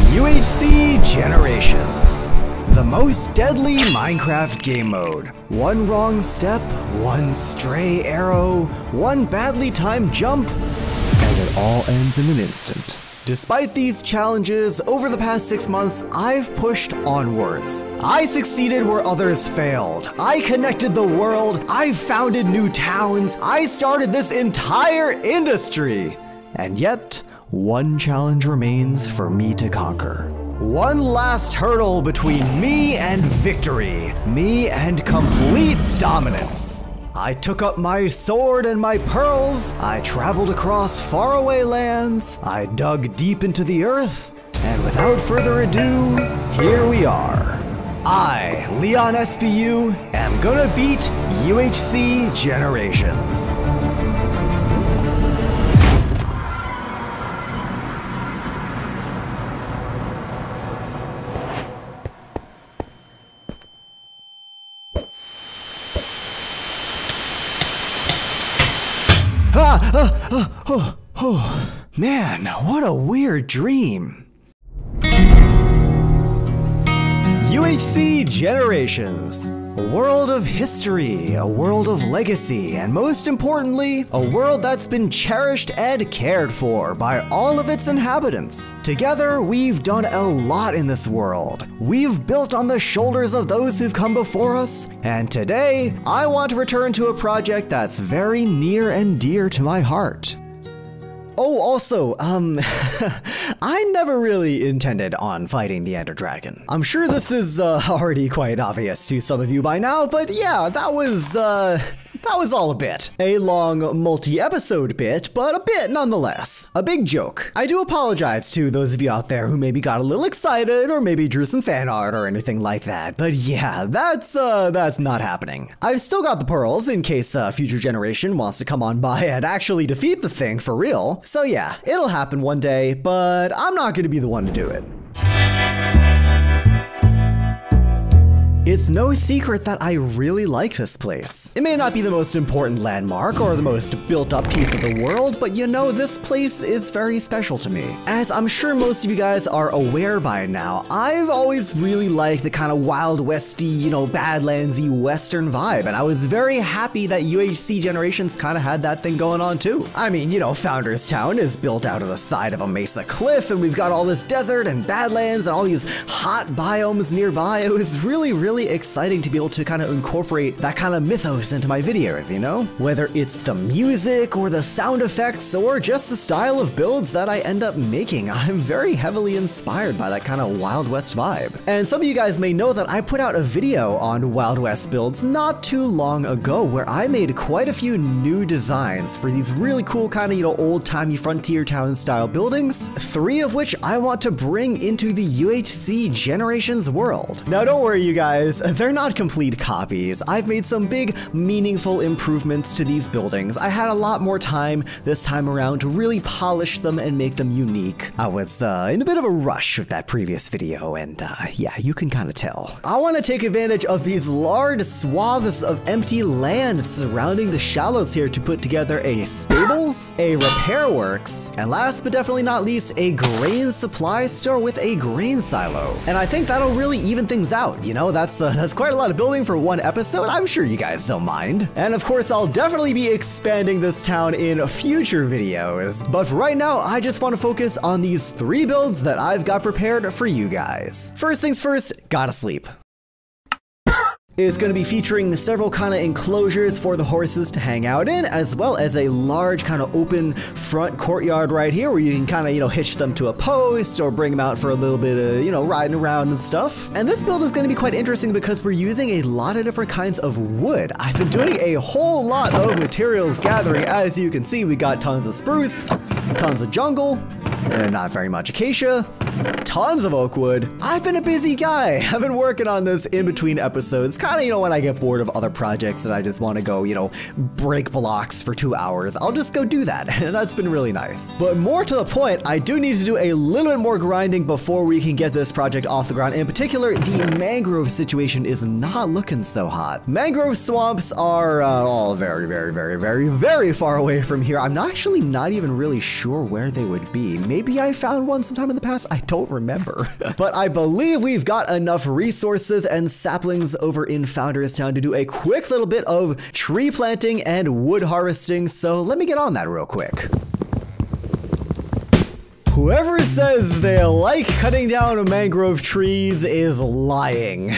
UHC Generations, the most deadly Minecraft game mode. One wrong step, one stray arrow, one badly timed jump, and it all ends in an instant. Despite these challenges, over the past 6 months, I've pushed onwards. I succeeded where others failed. I connected the world. I founded new towns. I started this entire industry. And yet, one challenge remains for me to conquer. One last hurdle between me and victory. Me and complete dominance. I took up my sword and my pearls. I traveled across faraway lands. I dug deep into the earth. And without further ado, here we are. I, LeonSBU, am gonna beat UHC Generations. Man, what a weird dream. UHC Generations. A world of history, a world of legacy, and most importantly, a world that's been cherished and cared for by all of its inhabitants. Together, we've done a lot in this world. We've built on the shoulders of those who've come before us, and today, I want to return to a project that's very near and dear to my heart. Oh, also, I never really intended on fighting the Ender Dragon. I'm sure this is already quite obvious to some of you by now, but yeah, that was all a bit. A long multi-episode bit, but a bit nonetheless. A big joke. I do apologize to those of you out there who maybe got a little excited or maybe drew some fan art or anything like that, but yeah, that's not happening. I've still got the pearls in case a future generation wants to come on by and actually defeat the thing for real. So yeah, it'll happen one day, but I'm not gonna be the one to do it. It's no secret that I really like this place. It may not be the most important landmark or the most built-up piece of the world, but you know, this place is very special to me. As I'm sure most of you guys are aware by now, I've always really liked the kind of Wild Westy, you know, Badlandsy Western vibe, and I was very happy that UHC Generations kind of had that thing going on too. I mean, you know, Founders Town is built out of the side of a mesa cliff, and we've got all this desert and badlands and all these hot biomes nearby. It was really exciting to be able to kind of incorporate that kind of mythos into my videos, you know? Whether it's the music or the sound effects or just the style of builds that I end up making, I'm very heavily inspired by that kind of Wild West vibe. And some of you guys may know that I put out a video on Wild West builds not too long ago where I made quite a few new designs for these really cool kind of, you know, old-timey frontier town style buildings, 3 of which I want to bring into the UHC Generations world. Now don't worry you guys, they're not complete copies. I've made some big, meaningful improvements to these buildings. I had a lot more time this time around to really polish them and make them unique. I was in a bit of a rush with that previous video, and yeah, you can kind of tell. I want to take advantage of these large swaths of empty land surrounding the shallows here to put together a stables, a repair works, and last but definitely not least, a grain supply store with a grain silo. And I think that'll really even things out, you know? That's quite a lot of building for one episode. I'm sure you guys don't mind. And of course, I'll definitely be expanding this town in future videos. But for right now, I just want to focus on these 3 builds that I've got prepared for you guys. First things first, gotta sleep. Is going to be featuring several kind of enclosures for the horses to hang out in, as well as a large kind of open front courtyard right here where you can kind of, you know, hitch them to a post or bring them out for a little bit of, you know, riding around and stuff. And this build is going to be quite interesting because we're using a lot of different kinds of wood. I've been doing a whole lot of materials gathering. As you can see, we got tons of spruce, tons of jungle, and not very much acacia, tons of oak wood. I've been a busy guy. I've been working on this in between episodes. Kind of, you know, when I get bored of other projects and I just want to go, you know, break blocks for 2 hours, I'll just go do that. And that's been really nice. But more to the point, I do need to do a little bit more grinding before we can get this project off the ground. In particular, the mangrove situation is not looking so hot. Mangrove swamps are all very far away from here. I'm actually not even really sure where they would be. Maybe I found one sometime in the past. I don't remember. But I believe we've got enough resources and saplings over in Founders Town to do a quick little bit of tree planting and wood harvesting, so let me get on that real quick. Whoever says they like cutting down mangrove trees is lying.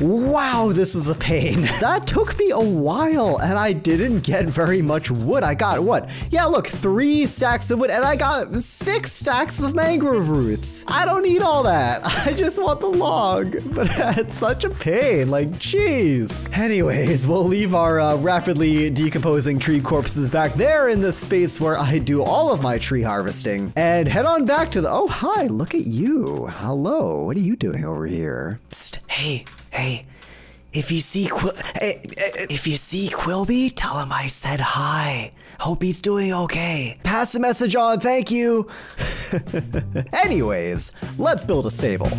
Wow, this is a pain. That took me a while, and I didn't get very much wood. I got, what? Yeah, look, 3 stacks of wood, and I got 6 stacks of mangrove roots. I don't need all that. I just want the log, but it's such a pain, like, jeez. Anyways, we'll leave our rapidly decomposing tree corpses back there in the space where I do all of my tree harvesting, and head on back to the, oh, hi, look at you. Hello, what are you doing over here? Psst, hey, if you see Quilby, tell him I said hi. Hope he's doing okay. Pass the message on, thank you. Anyways, let's build a stable.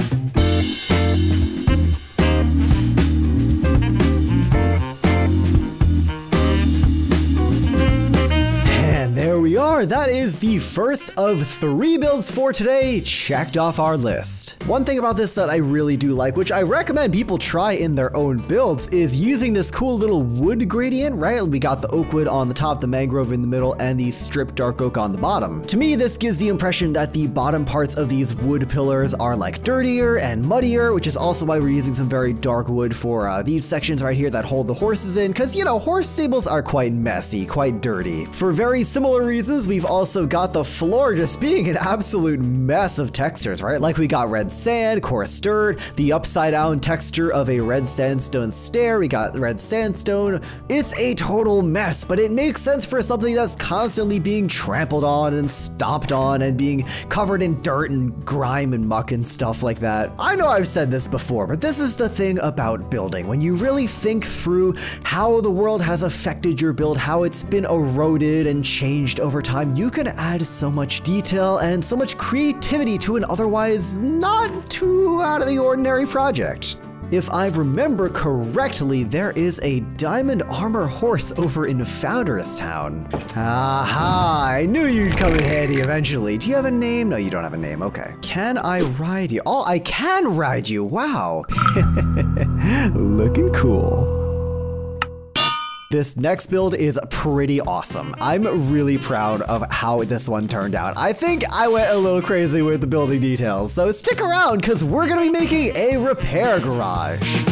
There we are, that is the first of 3 builds for today, checked off our list. One thing about this that I really do like, which I recommend people try in their own builds, is using this cool little wood gradient, right? We got the oak wood on the top, the mangrove in the middle, and the stripped dark oak on the bottom. To me, this gives the impression that the bottom parts of these wood pillars are like dirtier and muddier, which is also why we're using some very dark wood for these sections right here that hold the horses in, because, you know, horse stables are quite messy, quite dirty. For very similar reasons, we've also got the floor just being an absolute mess of textures, right? Like we got red sand, coarse dirt, the upside down texture of a red sandstone stair, we got red sandstone. It's a total mess, but it makes sense for something that's constantly being trampled on and stomped on and being covered in dirt and grime and muck and stuff like that. I know I've said this before, but this is the thing about building. When you really think through how the world has affected your build, how it's been eroded and changed over time, you can add so much detail and so much creativity to an otherwise not too out of the ordinary project. If I remember correctly, there is a diamond armor horse over in Founders Town. Aha, I knew you'd come in handy eventually. Do you have a name? No, you don't have a name, okay. Can I ride you? Oh, I can ride you, wow. Looking cool. This next build is pretty awesome. I'm really proud of how this one turned out. I think I went a little crazy with the building details, so stick around because we're gonna be making a repair garage.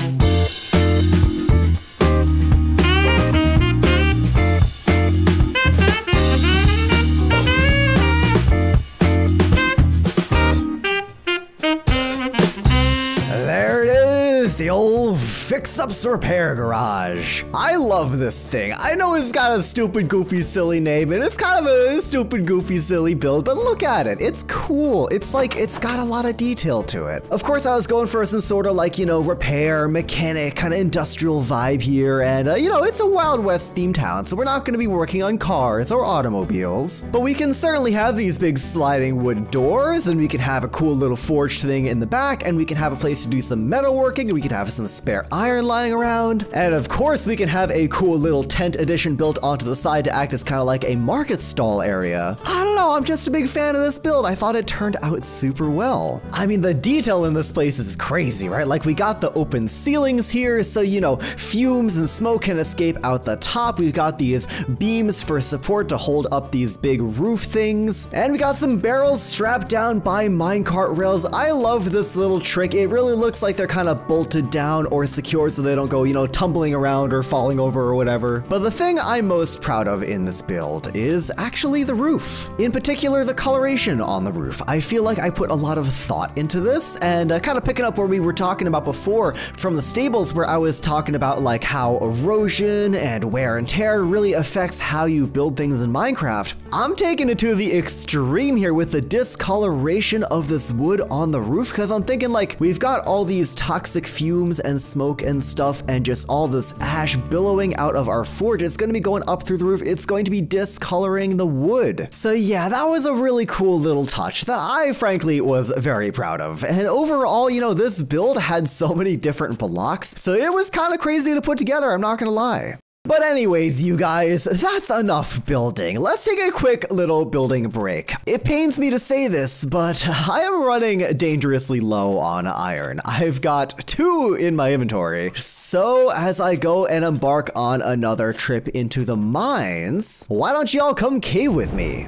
The old Fix-Ups Repair Garage. I love this thing. I know it's got a stupid, goofy, silly name, and it's kind of a stupid, goofy, silly build, but look at it. It's cool. It's like, it's got a lot of detail to it. Of course, I was going for some sort of like, you know, repair, mechanic, kind of industrial vibe here, and you know, it's a Wild West themed town, so we're not going to be working on cars or automobiles, but we can certainly have these big sliding wood doors, and we can have a cool little forge thing in the back, and we can have a place to do some metalworking, and we can have some spare iron lying around, and of course we can have a cool little tent addition built onto the side to act as kind of like a market stall area. I don't know, I'm just a big fan of this build. I thought it turned out super well. I mean, the detail in this place is crazy, right? Like we got the open ceilings here, so you know, fumes and smoke can escape out the top. We've got these beams for support to hold up these big roof things, and we got some barrels strapped down by minecart rails. I love this little trick. It really looks like they're kind of bolted down or secured so they don't go, you know, tumbling around or falling over or whatever. But the thing I'm most proud of in this build is actually the roof. In particular, the coloration on the roof. I feel like I put a lot of thought into this, and kind of picking up where we were talking about before from the stables, where I was talking about like how erosion and wear and tear really affects how you build things in Minecraft. I'm taking it to the extreme here with the discoloration of this wood on the roof, because I'm thinking like we've got all these toxic fumes and smoke and stuff and just all this ash billowing out of our forge. It's going to be going up through the roof. It's going to be discoloring the wood. So yeah, that was a really cool little touch that I frankly was very proud of. And overall, you know, this build had so many different blocks, so it was kind of crazy to put together, I'm not gonna lie. But anyways, you guys, that's enough building. Let's take a quick little building break. It pains me to say this, but I am running dangerously low on iron. I've got 2 in my inventory. So as I go and embark on another trip into the mines, why don't y'all come cave with me?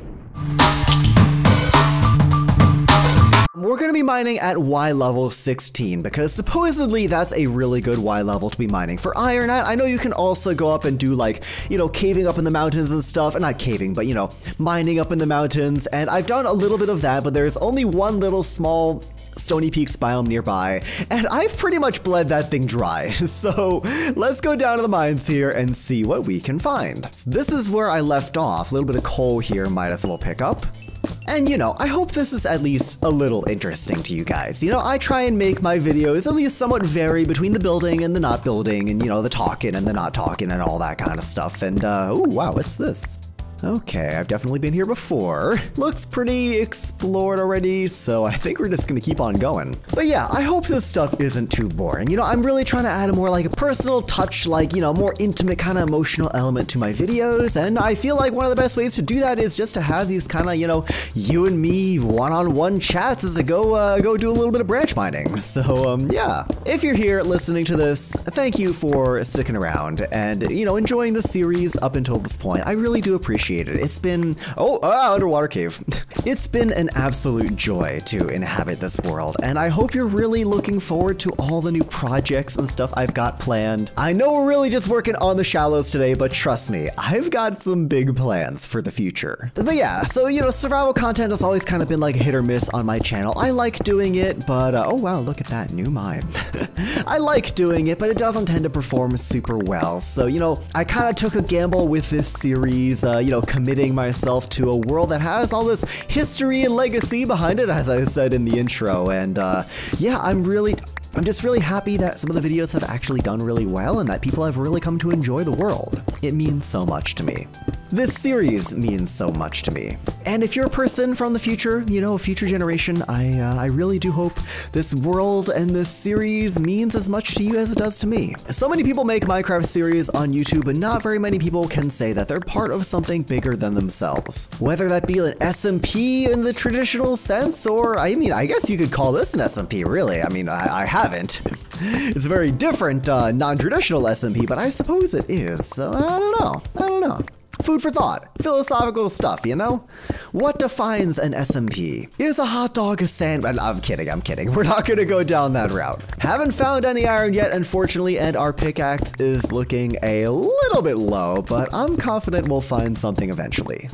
We're going to be mining at Y level 16 because supposedly that's a really good Y level to be mining for iron at. I know you can also go up and do like, you know, caving up in the mountains and stuff, and not caving, but you know, mining up in the mountains. And I've done a little bit of that, but there's only one little small Stony Peaks biome nearby, and I've pretty much bled that thing dry. So let's go down to the mines here and see what we can find. So this is where I left off. A little bit of coal here, might as well pick up. And you know, I hope this is at least a little interesting to you guys. You know, I try and make my videos at least somewhat vary between the building and the not building, and you know, the talking and the not talking and all that kind of stuff. And oh wow, what's this? Okay, I've definitely been here before. Looks pretty explored already, so I think we're just gonna keep on going. But yeah, I hope this stuff isn't too boring. You know, I'm really trying to add a more like a personal touch, like, you know, more intimate kind of emotional element to my videos, and I feel like one of the best ways to do that is just to have these kind of, you know, you and me one-on-one chats as I go do a little bit of branch mining. So yeah, if you're here listening to this, thank you for sticking around and, you know, enjoying the series up until this point. I really do appreciate it. It's been, underwater cave. It's been an absolute joy to inhabit this world, and I hope you're really looking forward to all the new projects and stuff I've got planned. I know we're really just working on the shallows today, but trust me, I've got some big plans for the future. But yeah, so you know, survival content has always kind of been like a hit or miss on my channel. I like doing it, but oh wow, look at that new mine. I like doing it, but it doesn't tend to perform super well. So you know, I kind of took a gamble with this series, you know, committing myself to a world that has all this history and legacy behind it, as I said in the intro. And yeah, I'm just really happy that some of the videos have actually done really well and that people have really come to enjoy the world. It means so much to me. This series means so much to me. And if you're a person from the future, you know, a future generation, I really do hope this world and this series means as much to you as it does to me. So many people make Minecraft series on YouTube, but not very many people can say that they're part of something bigger than themselves. Whether that be an SMP in the traditional sense, or I mean, I guess you could call this an SMP, really. I mean, I haven't. It's a very different, non-traditional SMP, but I suppose it is. So I don't know. Food for thought. Philosophical stuff, you know? What defines an SMP? Is a hot dog a sandwich? I'm kidding. We're not gonna go down that route. Haven't found any iron yet, unfortunately, and our pickaxe is looking a little bit low, but I'm confident we'll find something eventually.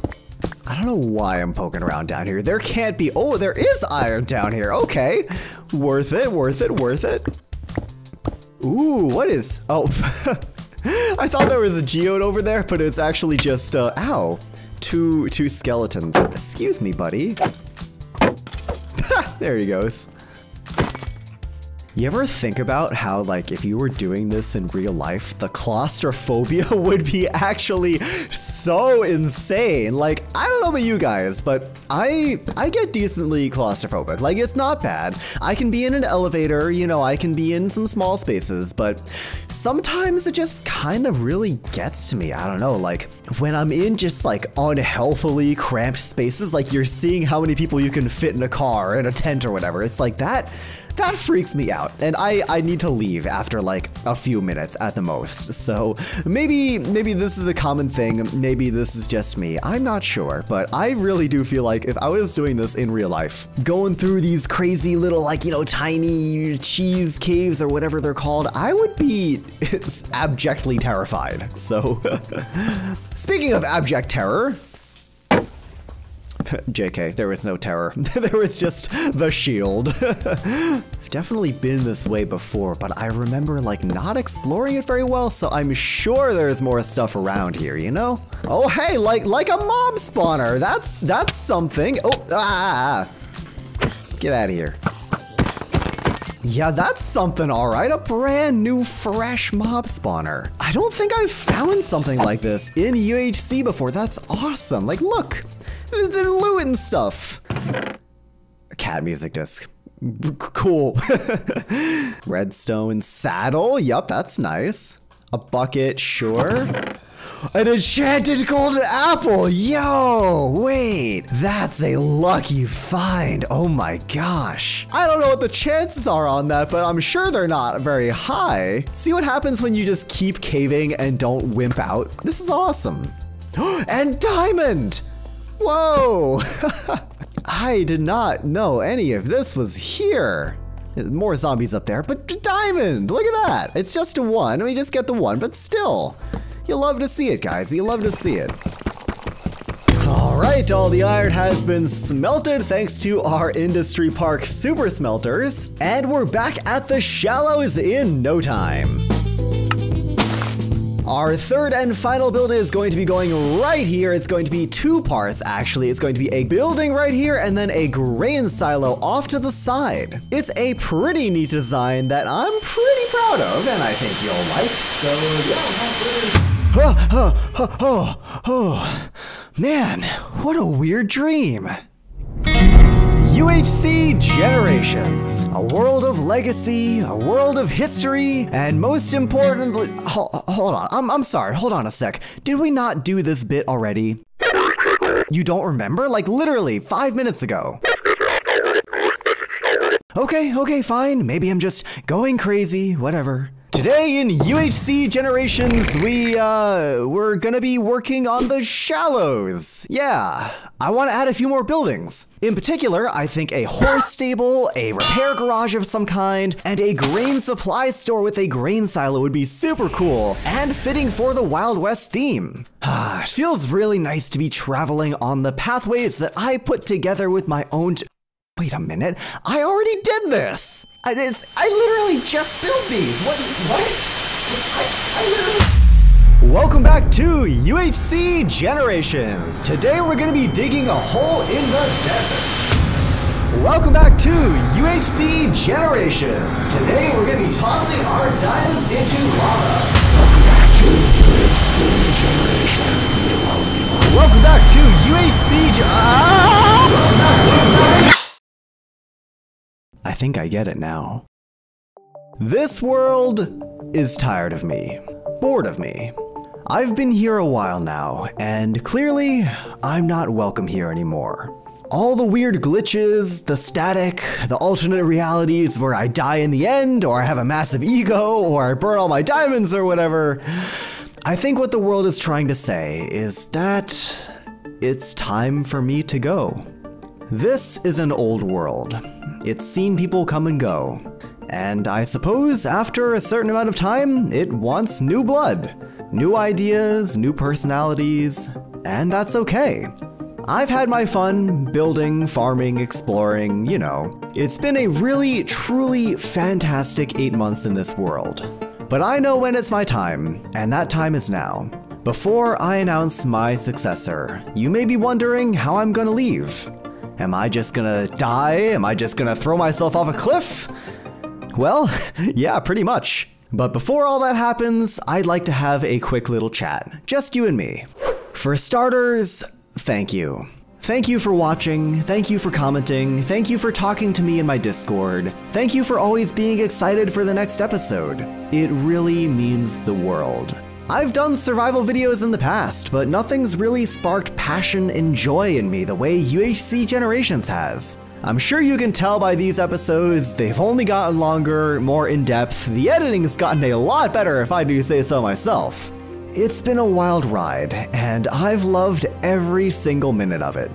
I don't know why I'm poking around down here. There can't be. Oh, there is iron down here. Okay. Worth it. Ooh, what is. Oh. I thought there was a geode over there, but it's actually just, ow. Two skeletons. Excuse me, buddy. There he goes. You ever think about how, like, if you were doing this in real life, the claustrophobia would be actually so insane? Like, I don't know about you guys, but I get decently claustrophobic. Like, it's not bad. I can be in an elevator, you know, I can be in some small spaces, but sometimes it just kind of really gets to me. I don't know, like, when I'm in just, like, unhealthily cramped spaces, like, you're seeing how many people you can fit in a car, in a tent or whatever. It's like that freaks me out, and I need to leave after like a few minutes at the most. So maybe this is a common thing, maybe this is just me, I'm not sure, but I really do feel like if I was doing this in real life, going through these crazy little, like, you know, tiny cheese caves or whatever they're called, I would be abjectly terrified. So speaking of abject terror, JK, there was no terror. There was just the shield. I've definitely been this way before, but I remember like not exploring it very well, so I'm sure there's more stuff around here, you know? Oh hey, like a mob spawner. That's something. Oh, get out of here. Yeah, that's something, all right. A brand new, fresh mob spawner. I don't think I've found something like this in UHC before. That's awesome. Like, look. They're loot and stuff. A cat music disc. Cool. Redstone saddle. Yup, that's nice. A bucket, sure. An enchanted golden apple! Yo, wait, that's a lucky find. Oh my gosh. I don't know what the chances are on that, but I'm sure they're not very high. See what happens when you just keep caving and don't wimp out? This is awesome. And diamond! Whoa! I did not know any of this was here. More zombies up there, but diamond! Look at that! It's just a one. We just get the one, but still. You love to see it, guys. You love to see it. Alright, all the iron has been smelted thanks to our industry park super smelters. And we're back at the shallows in no time. Our third and final build is going to be going right here. It's going to be two parts, actually. It's going to be a building right here and then a grain silo off to the side. It's a pretty neat design that I'm pretty proud of, and I think you'll like. So yeah, man, what a weird dream. UHC Generations, a world of legacy, a world of history, and most importantly, hold on, I'm sorry, hold on a sec. Did we not do this bit already? You don't remember? Like literally 5 minutes ago. Okay, fine. Maybe I'm just going crazy, whatever. Today in UHC Generations, we're gonna be working on the shallows. Yeah, I want to add a few more buildings. In particular, I think a horse stable, a repair garage of some kind, and a grain supply store with a grain silo would be super cool and fitting for the Wild West theme. It feels really nice to be traveling on the pathways that I put together with my own. Wait a minute, I already did this! I literally just built these! What? I literally... Welcome back to UHC Generations! Today we're gonna be digging a hole in the desert. Welcome back to UHC Generations! Today we're gonna be tossing our diamonds into lava. Welcome back to UHC Generations! Welcome back to UHC Welcome back to... I think I get it now. This world is tired of me, bored of me. I've been here a while now, and clearly, I'm not welcome here anymore. All the weird glitches, the static, the alternate realities where I die in the end, or I have a massive ego, or I burn all my diamonds or whatever. I think what the world is trying to say is that it's time for me to go. This is an old world. It's seen people come and go. And I suppose after a certain amount of time, it wants new blood. New ideas, new personalities, and that's okay. I've had my fun building, farming, exploring, you know. It's been a really, truly fantastic 8 months in this world. But I know when it's my time, and that time is now. Before I announce my successor, you may be wondering how I'm gonna leave. Am I just gonna die? Am I just gonna throw myself off a cliff? Well, yeah, pretty much. But before all that happens, I'd like to have a quick little chat. Just you and me. For starters, thank you. Thank you for watching, thank you for commenting, thank you for talking to me in my Discord, thank you for always being excited for the next episode. It really means the world. I've done survival videos in the past, but nothing's really sparked passion and joy in me the way UHC Generations has. I'm sure you can tell by these episodes, they've only gotten longer, more in-depth, the editing's gotten a lot better if I do say so myself. It's been a wild ride, and I've loved every single minute of it.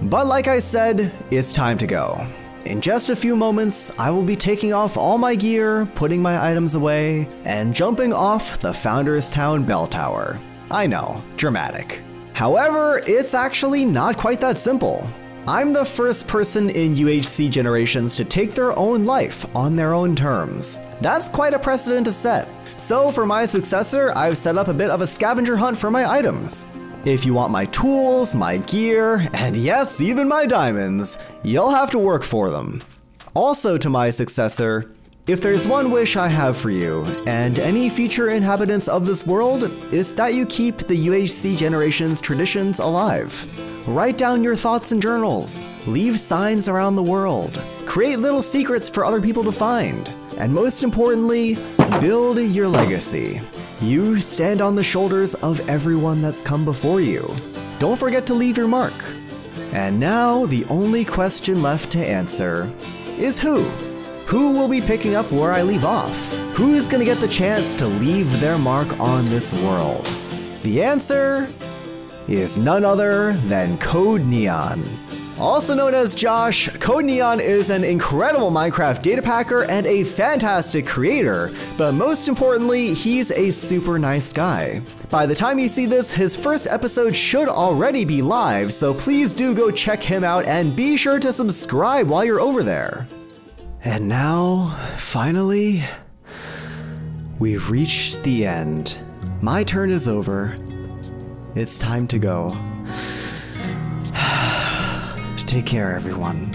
But like I said, it's time to go. In just a few moments, I will be taking off all my gear, putting my items away, and jumping off the Founders Town bell tower. I know, dramatic. However, it's actually not quite that simple. I'm the first person in UHC Generations to take their own life on their own terms. That's quite a precedent to set. So for my successor, I've set up a bit of a scavenger hunt for my items. If you want my tools, my gear, and yes, even my diamonds, you'll have to work for them. Also to my successor, if there's one wish I have for you, and any future inhabitants of this world, it's that you keep the UHC Generations traditions alive. Write down your thoughts in journals, leave signs around the world, create little secrets for other people to find, and most importantly, build your legacy. You stand on the shoulders of everyone that's come before you. Don't forget to leave your mark. And now the only question left to answer is who? Who will be picking up where I leave off? Who's gonna get the chance to leave their mark on this world? The answer is none other than Code Neon. Also known as Josh, Code Neon is an incredible Minecraft data packer and a fantastic creator, but most importantly, he's a super nice guy. By the time you see this, his first episode should already be live, so please do go check him out and be sure to subscribe while you're over there. And now, finally, we've reached the end. My turn is over. It's time to go. Take care, everyone.